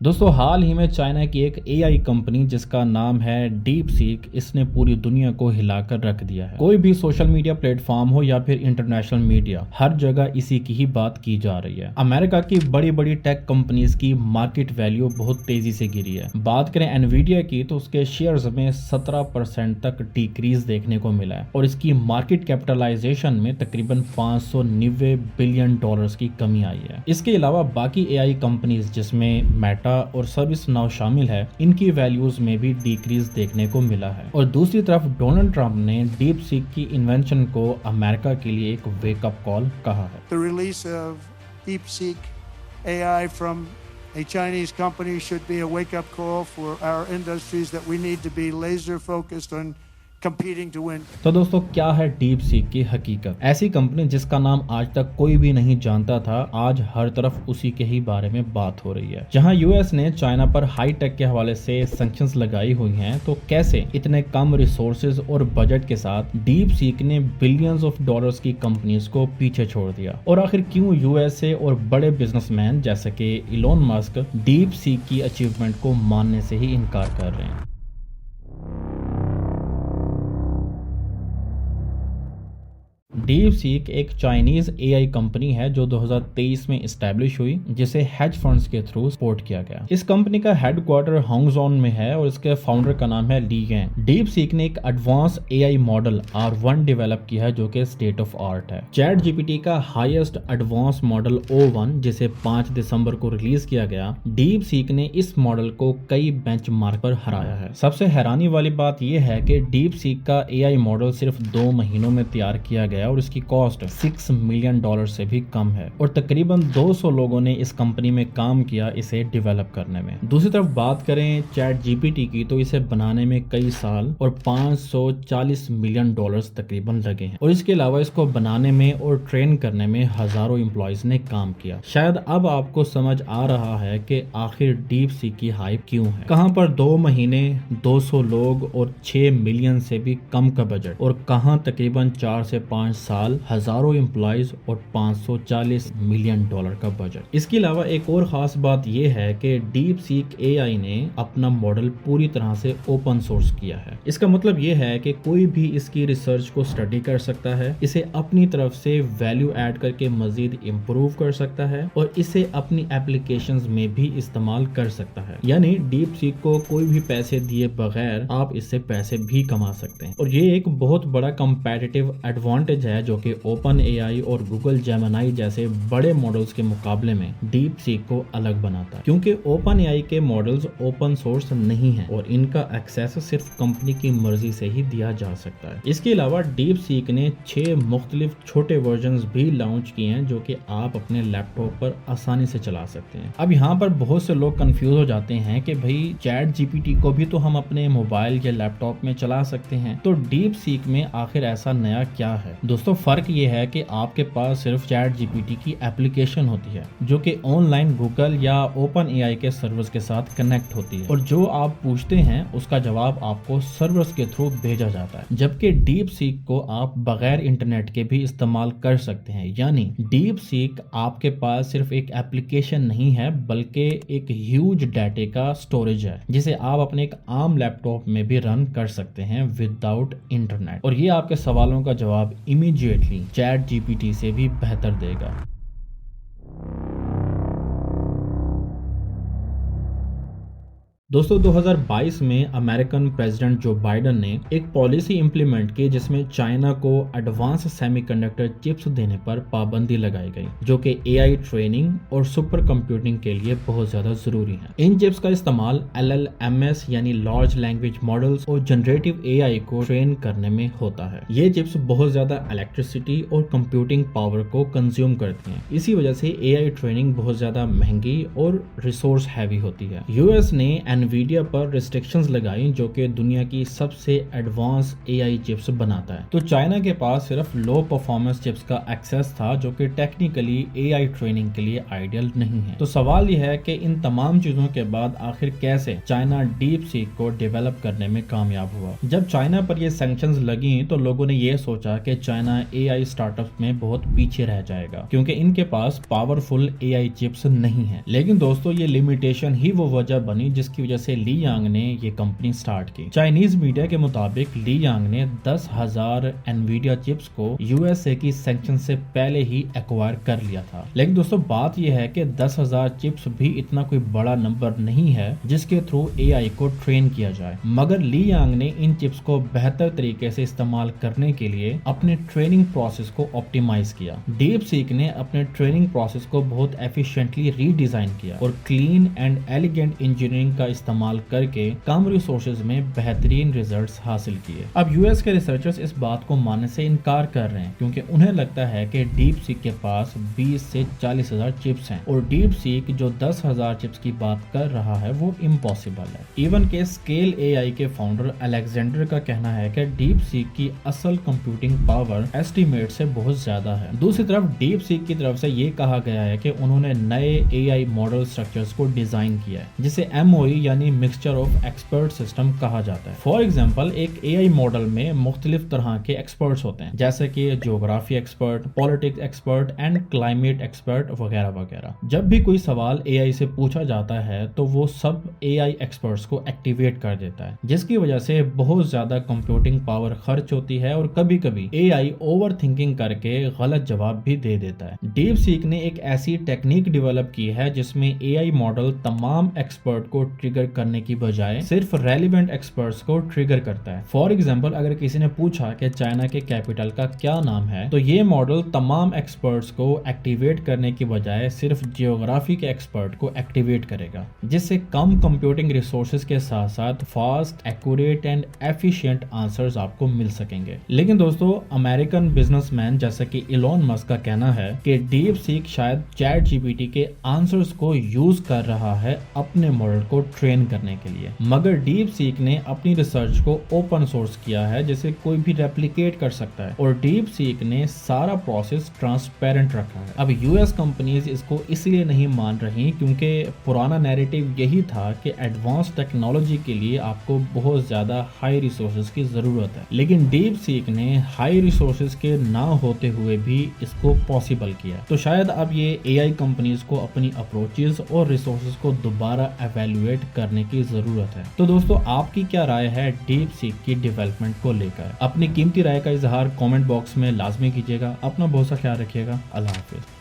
दोस्तों हाल ही में चाइना की एक एआई कंपनी जिसका नाम है डीप सीक, इसने पूरी दुनिया को हिलाकर रख दिया है। कोई भी सोशल मीडिया प्लेटफॉर्म हो या फिर इंटरनेशनल मीडिया, हर जगह इसी की ही बात की जा रही है। अमेरिका की बड़ी बड़ी टेक कंपनीज की मार्केट वैल्यू बहुत तेजी से गिरी है। बात करें एनवीडिया की तो उसके शेयर्स में 17% तक डिक्रीज देखने को मिला है और इसकी मार्केट कैपिटलाइजेशन में तकरीबन $590 बिलियन की कमी आई है। इसके अलावा बाकी एआई कंपनीज जिसमें मेटा और सर्विस नाउ शामिल है, इनकी वैल्यूज में भी डिक्रीज देखने को मिला है। और दूसरी तरफ डोनाल्ड ट्रंप ने डीप सीक की इन्वेंशन को अमेरिका के लिए एक वेकअप कॉल कहा है। The release of DeepSeek AI from a Chinese company should be a wake-up call for our industries that we need to be laser focused on competing to win. तो दोस्तों क्या है deep seek की हकीकत? ऐसी company जिसका नाम आज तक कोई भी नहीं जानता था, आज हर तरफ उसी के ही बारे में बात हो रही है। जहां यूएस ने चाइना पर हाई टेक के हवाले से सैंक्शंस लगाई हुई हैं, तो कैसे इतने कम रिसोर्सेज और बजट के साथ डीप सीक ने बिलियंस ऑफ डॉलर्स की कंपनीज को पीछे छोड़ दिया? और आखिर क्यों यूएसए और बड़े बिजनेसमैन जैसे कि इलोन मस्क डीप सीक की अचीवमेंट को मानने से ही इनकार कर रहे हैं? डीप सीक एक चाइनीज एआई कंपनी है जो 2023 में एस्टेब्लिश हुई, जिसे हेज फंड्स के थ्रू सपोर्ट किया गया। इस कंपनी का हेडक्वार्टर हांगजोन में है और इसके फाउंडर का नाम है ली गैंग। डीप सीक ने एक advance AI model R1 develop किया है जो कि स्टेट ऑफ आर्ट है। चैट जीपीटी का हाईएस्ट एडवांस मॉडल O1, जिसे 5 दिसंबर को रिलीज किया गया, डीप सीक ने इस मॉडल को कई बेंचमार्क पर हराया है। सबसे हैरानी वाली बात यह है कि डीप सीक का एआई मॉडल सिर्फ 2 महीनों में तैयार किया गया और इसकी कॉस्ट $6 मिलियन से भी कम है और तकरीबन 200 लोगों ने इस कंपनी में काम किया इसे डेवलप करने में। दूसरी तरफ बात करें चैट जीपीटी की, तो इसे बनाने में कई साल और $540 मिलियन तकरीबन लगे हैं और इसके अलावा इसको बनाने में और ट्रेन करने में हजारों एम्प्लॉयज ने काम किया। शायद अब आपको समझ आ रहा है कि आखिर डीप सीक की हाइप क्यों है। कहां पर 2 महीने, 200 लोग और 6 मिलियन से भी कम का बजट, और कहां तकरीबन 4 से 5 साल, हजारों एम्प्लॉयज और $540 मिलियन का बजट। इसके अलावा एक और खास बात यह है कि डीप सीक एआई ने अपना मॉडल पूरी तरह से ओपन सोर्स किया है। इसका मतलब यह है कि कोई भी इसकी रिसर्च को स्टडी कर सकता है, इसे अपनी तरफ से वैल्यू ऐड करके मजीद इम्प्रूव कर सकता है और इसे अपनी एप्लीकेशंस में भी इस्तेमाल कर सकता है। यानी डीप सीक को कोई भी पैसे दिए बगैर आप इससे पैसे भी कमा सकते हैं और ये एक बहुत बड़ा कंपैटिटिव एडवांटेज है जो कि ओपन एआई और गूगल जेमिनी जैसे बड़े मॉडल्स के मुकाबले में डीप सीक को अलग बनाता है, क्योंकि ओपन एआई के मॉडल्स ओपन सोर्स नहीं है और इनका एक्सेस सिर्फ कंपनी की मर्जी से ही दिया जा सकता है। इसके अलावा डीप सीक ने 6 मुख्तलिफ छोटे वर्जन भी लॉन्च किए हैं जो कि आप अपने लैपटॉप पर आसानी से चला सकते हैं। अब यहाँ पर बहुत से लोग कंफ्यूज हो जाते हैं कि भाई चैट जीपीटी को भी तो हम अपने मोबाइल या लैपटॉप में चला सकते हैं, तो डीप सीक में आखिर ऐसा नया क्या है? दोस्तों फर्क ये है कि आपके पास सिर्फ चैट जीपीटी की एप्लीकेशन होती है जो कि ऑनलाइन गूगल या ओपन एआई के सर्वर्स के साथ कनेक्ट होती है और जो आप पूछते हैं उसका जवाब आपको सर्वर्स के थ्रू भेजा जाता है, जबकि डीप सीक को आप बगैर इंटरनेट के भी इस्तेमाल कर सकते हैं। यानी डीप सीक आपके पास सिर्फ एक एप्लीकेशन नहीं है बल्कि एक ह्यूज डाटा का स्टोरेज है जिसे आप अपने एक आम लैपटॉप में भी रन कर सकते हैं विदाउट इंटरनेट, और ये आपके सवालों का जवाब इमीडिएटली चैट जीपीटी से भी बेहतर देगा। दोस्तों 2022 में अमेरिकन प्रेसिडेंट जो बाइडेन ने एक पॉलिसी इंप्लीमेंट की जिसमें चाइना को एडवांस सेमीकंडक्टर चिप्स देने पर पाबंदी लगाई गई, जो कि एआई ट्रेनिंग और सुपर कंप्यूटिंग के लिए बहुत ज्यादा जरूरी है। इन चिप्स का इस्तेमाल LLMs यानी लार्ज लैंग्वेज मॉडल्स और जनरेटिव एआई को ट्रेन करने में होता है। ये चिप्स बहुत ज्यादा इलेक्ट्रिसिटी और कंप्यूटिंग पावर को कंज्यूम करती हैं, इसी वजह से एआई ट्रेनिंग बहुत ज्यादा महंगी और रिसोर्स हैवी होती है। यूएस ने एनवीडिया पर रिस्ट्रिक्शंस लगाई जो कि दुनिया की सबसे एडवांस एआई चिप्स बनाता है। तो चाइना के पास सिर्फ लो परफॉर्मेंस चिप्स का एक्सेस था जो कि टेक्निकली एआई ट्रेनिंग के लिए आइडियल नहीं है। तो सवाल यह है कि इन तमाम चीजों के बाद आखिर कैसे चाइना डीप सीक को डेवलप करने में कामयाब हुआ। जब चाइना पर ये सैंक्शंस लगी तो लोगों ने ये सोचा कि चाइना एआई स्टार्टअप में बहुत पीछे रह जाएगा क्योंकि इनके पास पावरफुल एआई चिप्स नहीं है। लेकिन दोस्तों ये लिमिटेशन ही वो वजह बनी जिसकी वजह से ली यांग ने ये कंपनी स्टार्ट की। चाइनीज मीडिया के मुताबिक ली यांग ने 10,000 एनवीडिया चिप्स को यूएसए की सैंक्शन से पहले ही एक्वायर कर लिया था। लेकिन दोस्तों बात यह है कि 10,000 चिप्स भी इतना कोई बड़ा नंबर नहीं है जिसके थ्रू एआई को ट्रेन किया जाए, मगर ली यांग ने इन चिप्स को बेहतर तरीके से इस्तेमाल करने के लिए अपने ट्रेनिंग प्रोसेस को ऑप्टिमाइज किया। डीप सीक ने अपने ट्रेनिंग प्रोसेस को बहुत एफिशिएंटली रीडिजाइन किया और क्लीन एंड एलिगेंट इंजीनियरिंग का इस्तेमाल करके कम रिसोर्सेज में बेहतरीन रिजल्ट्स हासिल किए। अब यूएस के रिसर्चर्स इस बात को मानने से इनकार कर रहे हैं क्योंकि उन्हें लगता है कि डीप सीक के पास 20 से 40,000 चिप्स हैं और डीप सीक जो 10,000 चिप्स की बात कर रहा है वो इम्पॉसिबल है। इवन के स्केल एआई के फाउंडर अलेक्जेंडर का कहना है कि डीप सीक की असल कंप्यूटिंग पावर एस्टिमेट से बहुत ज्यादा है। दूसरी तरफ डीप सीक की तरफ से ये कहा गया है कि उन्होंने नए एआई मॉडल स्ट्रक्चर्स को डिजाइन किया है जिसे एमओई यानी मिक्सचर ऑफ एक्सपर्ट सिस्टम कहा जाता है। फॉर एग्जांपल एक एआई मॉडल में मुख्तलिफ तरह के एक्सपर्ट्स होते हैं जैसे कि geography expert, politics expert and climate expert वगैरह वगैरह। जब भी कोई सवाल एआई से पूछा जाता है तो वो सब एआई एक्सपर्ट्स को एक्टिवेट कर देता है जिसकी वजह से बहुत ज्यादा कंप्यूटिंग पावर खर्च होती है और कभी कभी एआई ओवर थिंकिंग करके गलत जवाब भी दे देता है। डीप सीक ने एक ऐसी टेक्निक डेवलप की है जिसमें एआई मॉडल तमाम एक्सपर्ट को ट्रिगर करने की बजाय सिर्फ रेलिवेंट एक्सपर्ट्स को ट्रिगर करता है। फॉर एग्जांपल अगर किसी ने पूछा कि चाइना के कैपिटल का क्या नाम है तो ये मॉडल तमाम एक्सपर्ट्स को एक्टिवेट करने की बजाय सिर्फ जियोग्राफी के एक्सपर्ट को एक्टिवेट करेगा जिससे कम कंप्यूटिंग रिसोर्सेज के साथ साथ fast, accurate and efficient answers आपको मिल सकेंगे। लेकिन दोस्तों अमेरिकन बिजनेसमैन जैसे कि इलॉन मस्क का कहना है कि डीप सीक शायद चैट जीपीटी के आंसर्स को यूज कर रहा है अपने मॉडल को ट्रेन करने के लिए, मगर डीप सीक ने अपनी रिसर्च को ओपन सोर्स किया है जिसे कोई भी रेप्लिकेट कर सकता है और डीप सीक ने सारा प्रोसेस ट्रांसपेरेंट रखा है। अब यूएस कंपनीज इसको इसलिए नहीं मान रही क्योंकि पुराना नैरेटिव यही था कि एडवांस टेक्नोलॉजी के लिए आपको बहुत ज्यादा हाई रिसोर्सेज की जरूरत है, लेकिन डीप सीक ने हाई रिसोर्सेज के ना होते हुए भी इसको पॉसिबल किया। तो शायद अब ये एआई कंपनीज को अपनी अप्रोचेस और रिसोर्सेज को दोबारा एवेल्युएट करने की जरूरत है। तो दोस्तों आपकी क्या राय है डीप सीक की डेवलपमेंट को लेकर? अपनी कीमती राय का इजहार कमेंट बॉक्स में लाजमी कीजिएगा। अपना बहुत सा ख्याल रखिएगा। अल्लाह हाफिज।